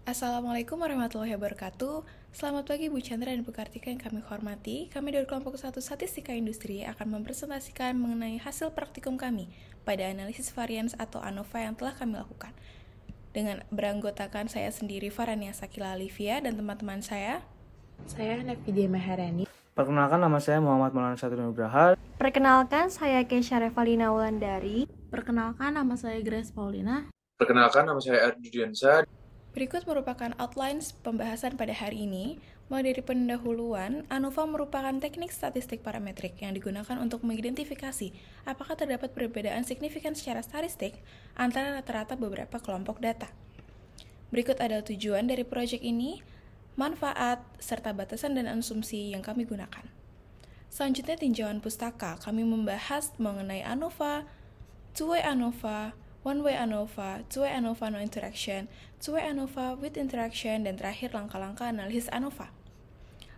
Assalamualaikum warahmatullahi wabarakatuh. Selamat pagi Bu Chandra dan Bu Kartika yang kami hormati. Kami dari kelompok 1 Statistika Industri akan mempresentasikan mengenai hasil praktikum kami pada analisis varians atau ANOVA yang telah kami lakukan. Dengan beranggotakan saya sendiri Farania Sakila Alivia dan teman-teman saya Nevidia Maharani. Perkenalkan, nama saya Muhammad Maulana Satrio Nugraha. Perkenalkan, saya Kesha Revalina Wulandari. Perkenalkan, nama saya Grace Paulina. Perkenalkan, nama saya Ardi Diansa. Berikut merupakan outlines pembahasan pada hari ini. Mulai dari pendahuluan, ANOVA merupakan teknik statistik parametrik yang digunakan untuk mengidentifikasi apakah terdapat perbedaan signifikan secara statistik antara rata-rata beberapa kelompok data. Berikut adalah tujuan dari proyek ini, manfaat, serta batasan dan asumsi yang kami gunakan. Selanjutnya tinjauan pustaka, kami membahas mengenai ANOVA, two-way ANOVA, one-way ANOVA, two-way ANOVA no interaction, two-way ANOVA with interaction, dan terakhir langkah-langkah analisis ANOVA.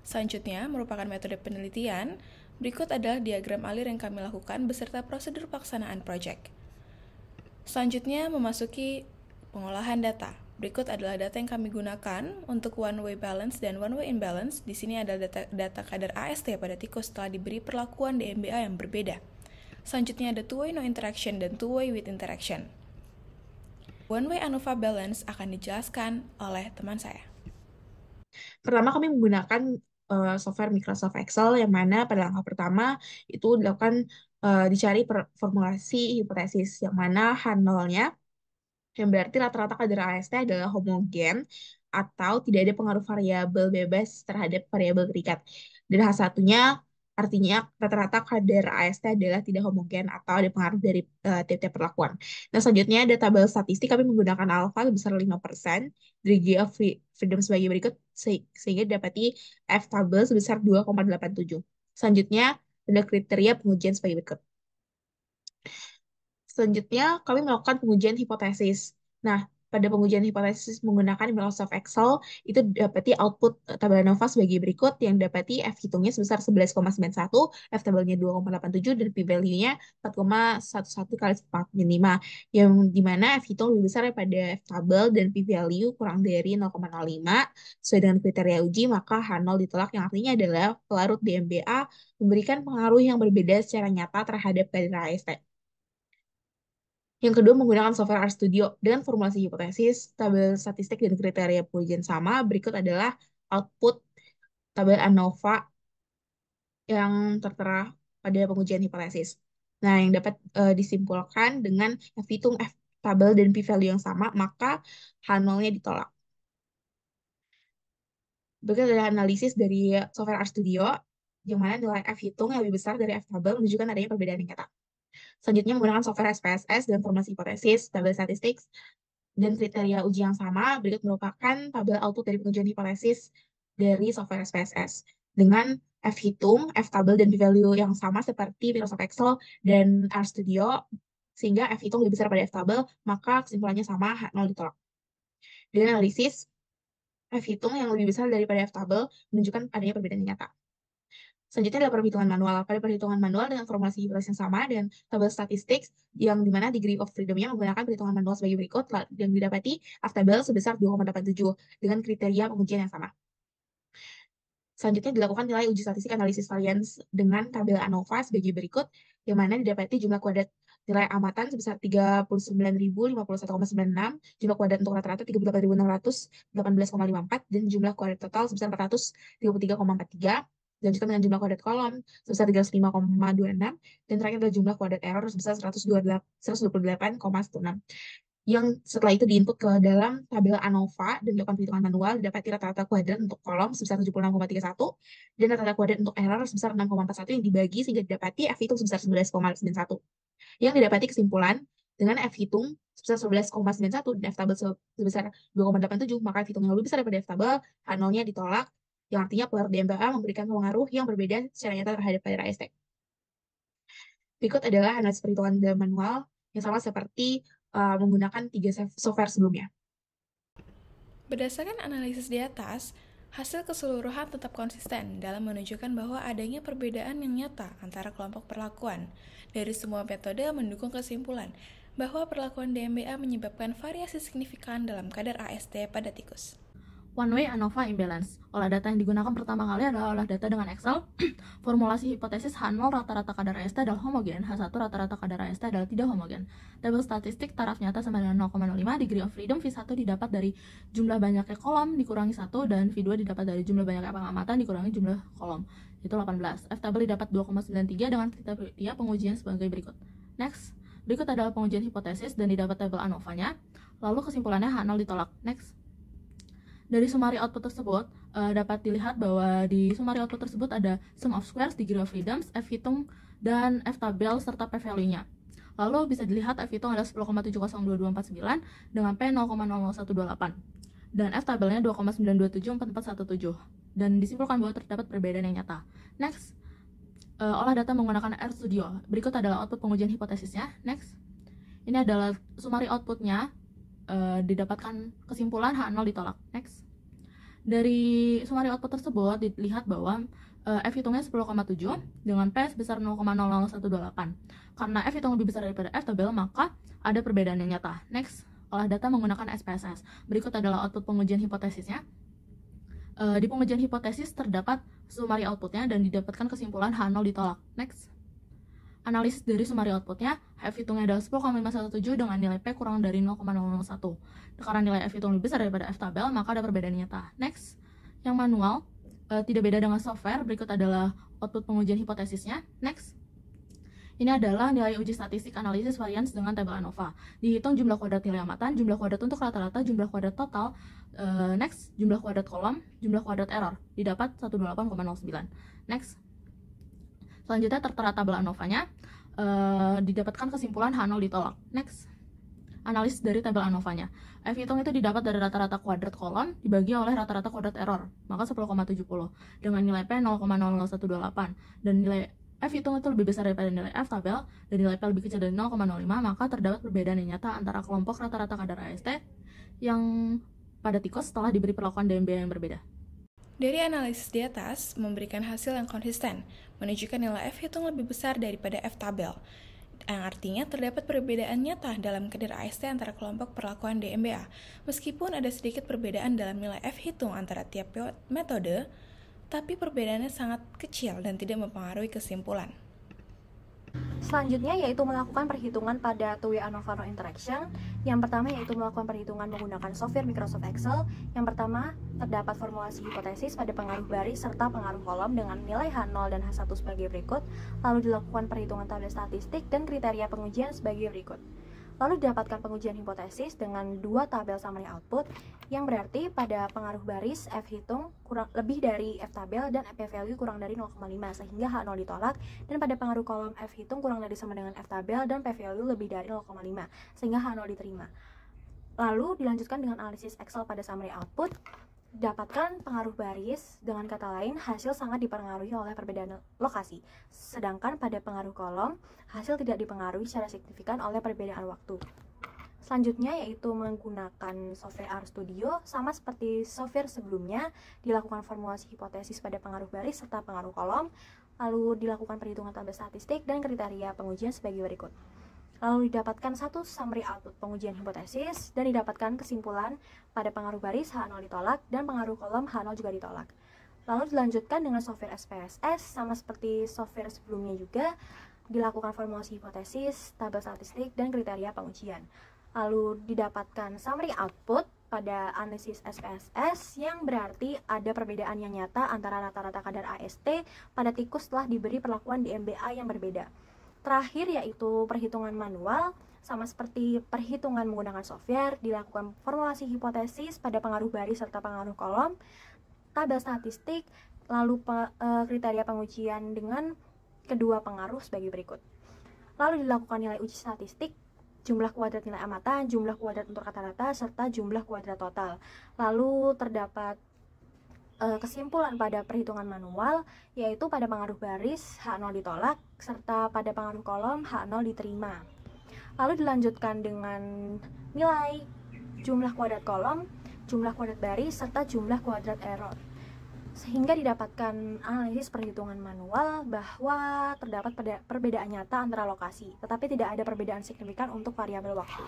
Selanjutnya merupakan metode penelitian. Berikut adalah diagram alir yang kami lakukan beserta prosedur pelaksanaan proyek. Selanjutnya memasuki pengolahan data. Berikut adalah data yang kami gunakan untuk one-way balance dan one-way imbalance. Di sini adalah data kadar AST pada tikus setelah diberi perlakuan DMBA yang berbeda. Selanjutnya ada two-way no interaction dan two-way with interaction. One-way ANOVA balance akan dijelaskan oleh teman saya. Pertama, kami menggunakan software Microsoft Excel yang mana pada langkah pertama itu dilakukan dicari formulasi hipotesis yang mana H0-nya yang berarti rata-rata kadar AST adalah homogen atau tidak ada pengaruh variabel bebas terhadap variabel terikat. Dan H1-nya artinya rata-rata kadar AST adalah tidak homogen atau ada pengaruh dari tiap-tiap perlakuan. Nah, selanjutnya ada tabel statistik, kami menggunakan alpha sebesar 5%, degree of freedom sebagai berikut, sehingga didapati F tabel sebesar 2,87. Selanjutnya ada kriteria pengujian sebagai berikut. Selanjutnya, kami melakukan pengujian hipotesis. Nah, pada pengujian hipotesis menggunakan Microsoft Excel, itu dapati output tabel ANOVA sebagai berikut, yang dapati F hitungnya sebesar 11,91, F tabelnya 2,87, dan P-value-nya 4,11 kali 4,5, yang dimana F hitung lebih besar daripada F tabel, dan P-value kurang dari 0,05, sesuai dengan kriteria uji, maka H0 ditolak, yang artinya adalah pelarut DMBA memberikan pengaruh yang berbeda secara nyata terhadap kadar AST. Yang kedua, menggunakan software RStudio dengan formulasi hipotesis, tabel statistik, dan kriteria pengujian sama. Berikut adalah output tabel ANOVA yang tertera pada pengujian hipotesis. Nah, yang dapat disimpulkan dengan F hitung, F tabel, dan P-value yang sama, maka H0-nya ditolak. Berikut adalah analisis dari software RStudio, yang mana nilai F hitung yang lebih besar dari F tabel menunjukkan adanya perbedaan yang nyata. Selanjutnya, menggunakan software SPSS dan formulasi hipotesis, tabel statistik, dan kriteria uji yang sama. Berikut merupakan tabel output dari pengujian hipotesis dari software SPSS dengan F hitung, F tabel, dan P-value yang sama seperti Microsoft Excel dan RStudio, sehingga F hitung lebih besar pada F tabel, maka kesimpulannya sama, H0 ditolak. Dengan analisis, F hitung yang lebih besar daripada F tabel menunjukkan adanya perbedaan yang nyata. Selanjutnya adalah perhitungan manual. Pada perhitungan manual dengan formulasi hipotesis yang sama dan tabel statistik yang dimana degree of freedom-nya menggunakan perhitungan manual sebagai berikut, yang didapati F tabel sebesar 2,87 dengan kriteria pengujian yang sama. Selanjutnya dilakukan nilai uji statistik analisis varians dengan tabel ANOVA sebagai berikut, yang mana didapati jumlah kuadrat nilai amatan sebesar 39.051,96, jumlah kuadrat untuk rata-rata 38.618,54, dan jumlah kuadrat total sebesar 433,43, dan juga dengan jumlah kuadrat kolom sebesar 305,26, dan terakhir adalah jumlah kuadrat error sebesar 128,16. Yang setelah itu diinput ke dalam tabel ANOVA dan dilakukan perhitungan manual, didapati rata-rata kuadrat untuk kolom sebesar 76,31 dan rata-rata kuadrat untuk error sebesar 6,41 yang dibagi sehingga didapati F hitung sebesar 11,91. Yang didapati kesimpulan dengan F hitung sebesar 11,91 dan F tabel sebesar 2,87, maka F hitung yang lebih besar daripada F tabel, H0-nya ditolak, yang artinya pelarut DMBA memberikan pengaruh yang berbeda secara nyata terhadap kadar AST. Berikut adalah analisis perhitungan dalam manual yang sama seperti menggunakan 3 software sebelumnya. Berdasarkan analisis di atas, hasil keseluruhan tetap konsisten dalam menunjukkan bahwa adanya perbedaan yang nyata antara kelompok perlakuan. Dari semua metode mendukung kesimpulan bahwa perlakuan DMBA menyebabkan variasi signifikan dalam kadar AST pada tikus. One-way ANOVA imbalance. Olah data yang digunakan pertama kali adalah olah data dengan Excel. Formulasi hipotesis H0 rata-rata kadar AST adalah homogen, H1 rata-rata kadar AST adalah tidak homogen. Tabel statistik taraf nyata sama dengan 0,05, degree of freedom V1 didapat dari jumlah banyaknya kolom dikurangi 1, dan V2 didapat dari jumlah banyaknya pengamatan dikurangi jumlah kolom, itu 18. F-tabel didapat 2,93 dengan kriteria pengujian sebagai berikut. Next, berikut adalah pengujian hipotesis dan didapat tabel ANOVA-nya, lalu kesimpulannya H0 ditolak. Next. Dari summary output tersebut, dapat dilihat bahwa di summary output tersebut ada sum of squares, degree of freedoms, F-hitung, dan F-tabel serta P-value-nya. Lalu bisa dilihat F-hitung adalah 10,702249 dengan P 0,00128. Dan F-tabelnya 2,9274417. Dan disimpulkan bahwa terdapat perbedaan yang nyata. Next, olah data menggunakan RStudio. Berikut adalah output pengujian hipotesisnya. Next, ini adalah summary outputnya. Didapatkan kesimpulan H0 ditolak. Next. Dari summary output tersebut dilihat bahwa F-hitungnya 10,7 dengan P sebesar 0,00128. Karena F-hitung lebih besar daripada F-tabel, maka ada perbedaan yang nyata. Next, olah data menggunakan SPSS. Berikut adalah output pengujian hipotesisnya. Di pengujian hipotesis terdapat summary outputnya dan didapatkan kesimpulan H0 ditolak. Next. Analisis dari summary outputnya, F-hitungnya adalah 10,517 dengan nilai P kurang dari 0,001. Karena nilai F-hitung lebih besar daripada F-tabel, maka ada perbedaan nyata. Next, yang manual, tidak beda dengan software. Berikut adalah output pengujian hipotesisnya. Next, ini adalah nilai uji statistik analisis varians dengan tabel ANOVA. Dihitung jumlah kuadrat nilai amatan, jumlah kuadrat untuk rata-rata, jumlah kuadrat total. Next, jumlah kuadrat kolom, jumlah kuadrat error. Didapat 128,09. Next. Selanjutnya tertera tabel ANOVA-nya, didapatkan kesimpulan H0 ditolak. Next, analisis dari tabel ANOVA-nya. F-hitung itu didapat dari rata-rata kuadrat kolom dibagi oleh rata-rata kuadrat error, maka 10,70 dengan nilai P 0,00128, dan nilai F-hitung itu lebih besar daripada nilai F-tabel dan nilai P lebih kecil dari 0,05, maka terdapat perbedaan yang nyata antara kelompok rata-rata kadar AST yang pada tikus setelah diberi perlakuan DMBA yang berbeda. Dari analisis di atas, memberikan hasil yang konsisten, menunjukkan nilai F-hitung lebih besar daripada F-tabel, yang artinya terdapat perbedaan nyata dalam kadar AST antara kelompok perlakuan DMBA. Meskipun ada sedikit perbedaan dalam nilai F-hitung antara tiap metode, tapi perbedaannya sangat kecil dan tidak mempengaruhi kesimpulan. Selanjutnya yaitu melakukan perhitungan pada two-way ANOVA interaction. Yang pertama yaitu melakukan perhitungan menggunakan software Microsoft Excel. Yang pertama, terdapat formulasi hipotesis pada pengaruh baris serta pengaruh kolom dengan nilai H0 dan H1 sebagai berikut. Lalu dilakukan perhitungan tabel statistik dan kriteria pengujian sebagai berikut. Lalu didapatkan pengujian hipotesis dengan dua tabel summary output, yang berarti pada pengaruh baris F-hitung kurang lebih dari F-tabel dan P-value kurang dari 0,5 sehingga H0 ditolak, dan pada pengaruh kolom F-hitung kurang dari sama dengan F-tabel dan P-value lebih dari 0,5 sehingga H0 diterima. Lalu dilanjutkan dengan analisis Excel pada summary output. Dapatkan pengaruh baris, dengan kata lain hasil sangat dipengaruhi oleh perbedaan lokasi, sedangkan pada pengaruh kolom hasil tidak dipengaruhi secara signifikan oleh perbedaan waktu. Selanjutnya yaitu menggunakan software RStudio, sama seperti software sebelumnya, dilakukan formulasi hipotesis pada pengaruh baris serta pengaruh kolom, lalu dilakukan perhitungan tabel statistik dan kriteria pengujian sebagai berikut. Lalu didapatkan satu summary output pengujian hipotesis dan didapatkan kesimpulan pada pengaruh baris H0 ditolak dan pengaruh kolom H0 juga ditolak. Lalu dilanjutkan dengan software SPSS, sama seperti software sebelumnya juga, dilakukan formulasi hipotesis, tabel statistik, dan kriteria pengujian. Lalu didapatkan summary output pada analisis SPSS, yang berarti ada perbedaan yang nyata antara rata-rata kadar AST pada tikus setelah diberi perlakuan DMBA yang berbeda. Terakhir yaitu perhitungan manual, sama seperti perhitungan menggunakan software, dilakukan formulasi hipotesis pada pengaruh baris serta pengaruh kolom, tabel statistik, lalu kriteria pengujian dengan kedua pengaruh sebagai berikut. Lalu dilakukan nilai uji statistik, jumlah kuadrat nilai amatan, jumlah kuadrat untuk rata-rata, serta jumlah kuadrat total. Lalu terdapat kesimpulan pada perhitungan manual, yaitu pada pengaruh baris H0 ditolak, serta pada pengaruh kolom H0 diterima. Lalu dilanjutkan dengan nilai jumlah kuadrat kolom, jumlah kuadrat baris, serta jumlah kuadrat error. sehingga didapatkan analisis perhitungan manual bahwa terdapat perbedaan nyata antara lokasi, tetapi tidak ada perbedaan signifikan untuk variabel waktu.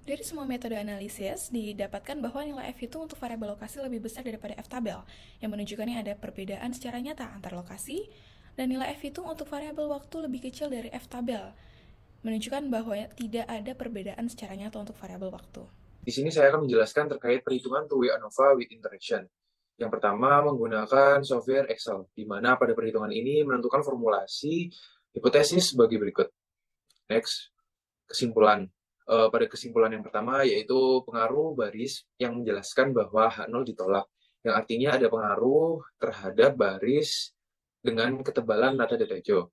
Dari semua metode analisis, didapatkan bahwa nilai F hitung untuk variabel lokasi lebih besar daripada F tabel, yang menunjukkan ada perbedaan secara nyata antar lokasi, dan nilai F hitung untuk variabel waktu lebih kecil dari F tabel, menunjukkan bahwa tidak ada perbedaan secara nyata untuk variabel waktu. Di sini saya akan menjelaskan terkait perhitungan two-way ANOVA with interaction. Yang pertama menggunakan software Excel, di mana pada perhitungan ini menentukan formulasi hipotesis sebagai berikut. Next, kesimpulan. Pada kesimpulan yang pertama yaitu pengaruh baris yang menjelaskan bahwa H0 ditolak, yang artinya ada pengaruh terhadap baris dengan ketebalan nata detejo.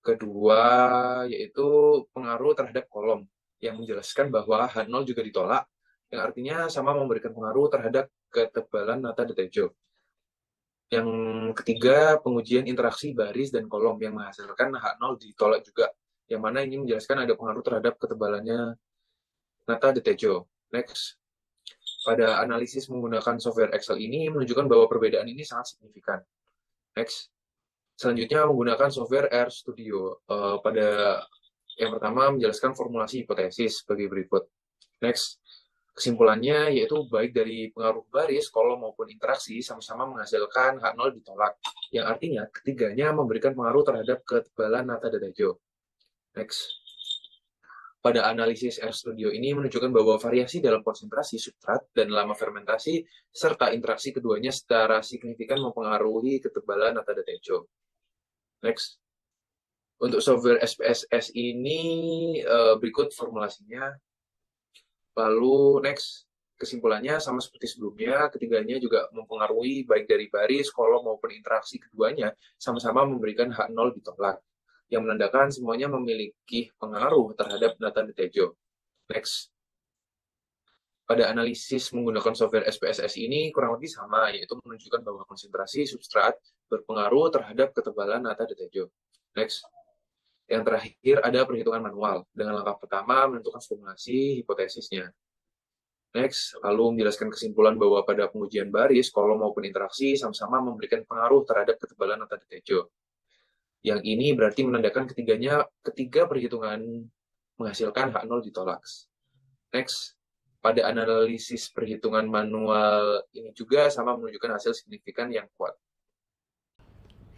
Kedua yaitu pengaruh terhadap kolom yang menjelaskan bahwa H0 juga ditolak, yang artinya sama memberikan pengaruh terhadap ketebalan nata detejo. Yang ketiga, pengujian interaksi baris dan kolom yang menghasilkan H0 ditolak juga, yang mana ini menjelaskan ada pengaruh terhadap ketebalannya nata detejo. Next, pada analisis menggunakan software Excel ini menunjukkan bahwa perbedaan ini sangat signifikan. Next, selanjutnya menggunakan software RStudio. Pada yang pertama menjelaskan formulasi hipotesis sebagai berikut. Next, kesimpulannya yaitu baik dari pengaruh baris, kolom maupun interaksi sama-sama menghasilkan H0 ditolak, yang artinya ketiganya memberikan pengaruh terhadap ketebalan nata detejo. Next, pada analisis RStudio ini menunjukkan bahwa variasi dalam konsentrasi substrat dan lama fermentasi serta interaksi keduanya secara signifikan mempengaruhi ketebalan nata detejo. Next, untuk software SPSS ini berikut formulasinya. Lalu next, kesimpulannya sama seperti sebelumnya, ketiganya juga mempengaruhi baik dari baris, kolom maupun interaksi keduanya sama-sama memberikan H0 ditolak, yang menandakan semuanya memiliki pengaruh terhadap nata detejo. Next, pada analisis menggunakan software SPSS ini kurang lebih sama, yaitu menunjukkan bahwa konsentrasi substrat berpengaruh terhadap ketebalan nata detejo. Next, yang terakhir ada perhitungan manual dengan langkah pertama menentukan formulasi hipotesisnya. Next, lalu menjelaskan kesimpulan bahwa pada pengujian baris, kolom maupun interaksi sama-sama memberikan pengaruh terhadap ketebalan nata detejo. Yang ini berarti menandakan ketiga perhitungan menghasilkan H0 ditolak. Next, pada analisis perhitungan manual ini juga sama menunjukkan hasil signifikan yang kuat.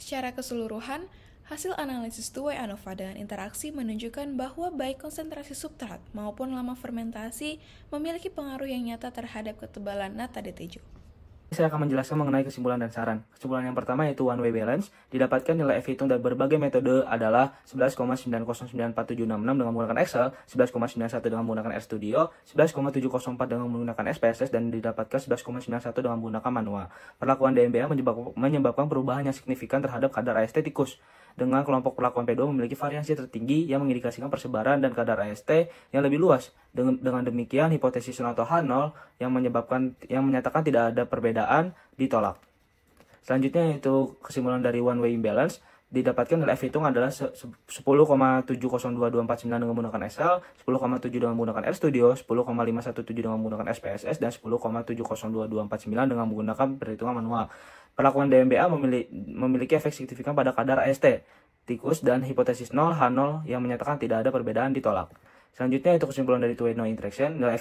Secara keseluruhan, hasil analisis two-way ANOVA dengan interaksi menunjukkan bahwa baik konsentrasi substrat maupun lama fermentasi memiliki pengaruh yang nyata terhadap ketebalan nata detejo. Saya akan menjelaskan mengenai kesimpulan dan saran. Kesimpulan yang pertama yaitu one way balance. Didapatkan nilai F hitung dari berbagai metode adalah 11,909476 dengan menggunakan Excel, 11,91 dengan menggunakan RStudio, 11,704 dengan menggunakan SPSS, dan didapatkan 11,91 dengan menggunakan manual. Perlakuan DMBA menyebabkan perubahan yang signifikan terhadap kadar AST tikus. Dengan kelompok perlakuan P2 memiliki variasi tertinggi yang mengindikasikan persebaran dan kadar AST yang lebih luas. Dengan demikian, hipotesis atau H0 yang menyatakan tidak ada perbedaan ditolak. Selanjutnya yaitu kesimpulan dari one way imbalance. Didapatkan nilai F hitung adalah 10,702249 dengan menggunakan Excel, 10,7 dengan menggunakan RStudio, 10,517 dengan menggunakan SPSS, dan 10,702249 dengan menggunakan perhitungan manual. Perlakuan DMBA memiliki efek signifikan pada kadar AST tikus dan hipotesis 0 H0 yang menyatakan tidak ada perbedaan ditolak. Selanjutnya itu kesimpulan dari two-way no interaction. Nilai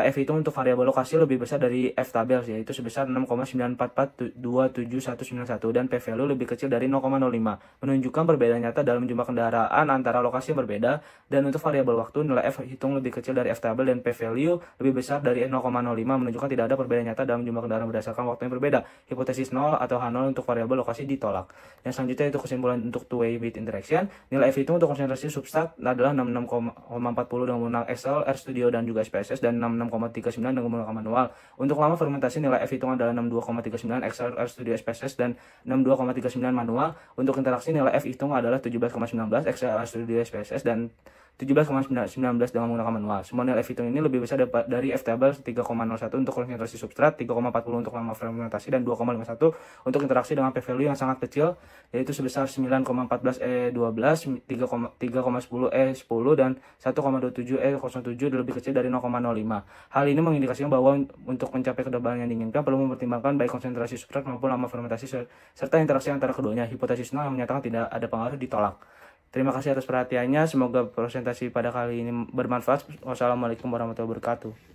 F hitung untuk variabel lokasi lebih besar dari F tabel, yaitu sebesar 6,9442791 dan P value lebih kecil dari 0,05, menunjukkan perbedaan nyata dalam jumlah kendaraan antara lokasi yang berbeda. Dan untuk variabel waktu, nilai F hitung lebih kecil dari F tabel dan P value lebih besar dari 0,05, menunjukkan tidak ada perbedaan nyata dalam jumlah kendaraan berdasarkan waktu yang berbeda. Hipotesis 0 atau H0 untuk variabel lokasi ditolak. Yang selanjutnya itu kesimpulan untuk two-way with interaction. Nilai F hitung untuk konsentrasi substrat adalah 66,40 dengan menggunakan Excel, RStudio, dan juga SPSS, dan 66,39 dengan menggunakan manual. Untuk lama fermentasi nilai F hitung adalah 62,39 Excel, RStudio, SPSS, dan 62,39 manual. Untuk interaksi nilai F hitung adalah 17,19 Excel, RStudio, SPSS, dan 17,19 dengan menggunakan manual. Semua nilai F hitung ini lebih besar dari F table 3,01 untuk konsentrasi substrat, 3,40 untuk lama fermentasi, dan 2,51 untuk interaksi dengan p-value yang sangat kecil, yaitu sebesar 9,14 E12, 3,10 E10, dan 1,27 E07 lebih kecil dari 0,05. Hal ini mengindikasikan bahwa untuk mencapai ketebalan yang diinginkan perlu mempertimbangkan baik konsentrasi substrat maupun lama fermentasi serta interaksi antara keduanya. Hipotesis nol yang menyatakan tidak ada pengaruh ditolak. Terima kasih atas perhatiannya. Semoga presentasi pada kali ini bermanfaat. Wassalamualaikum warahmatullahi wabarakatuh.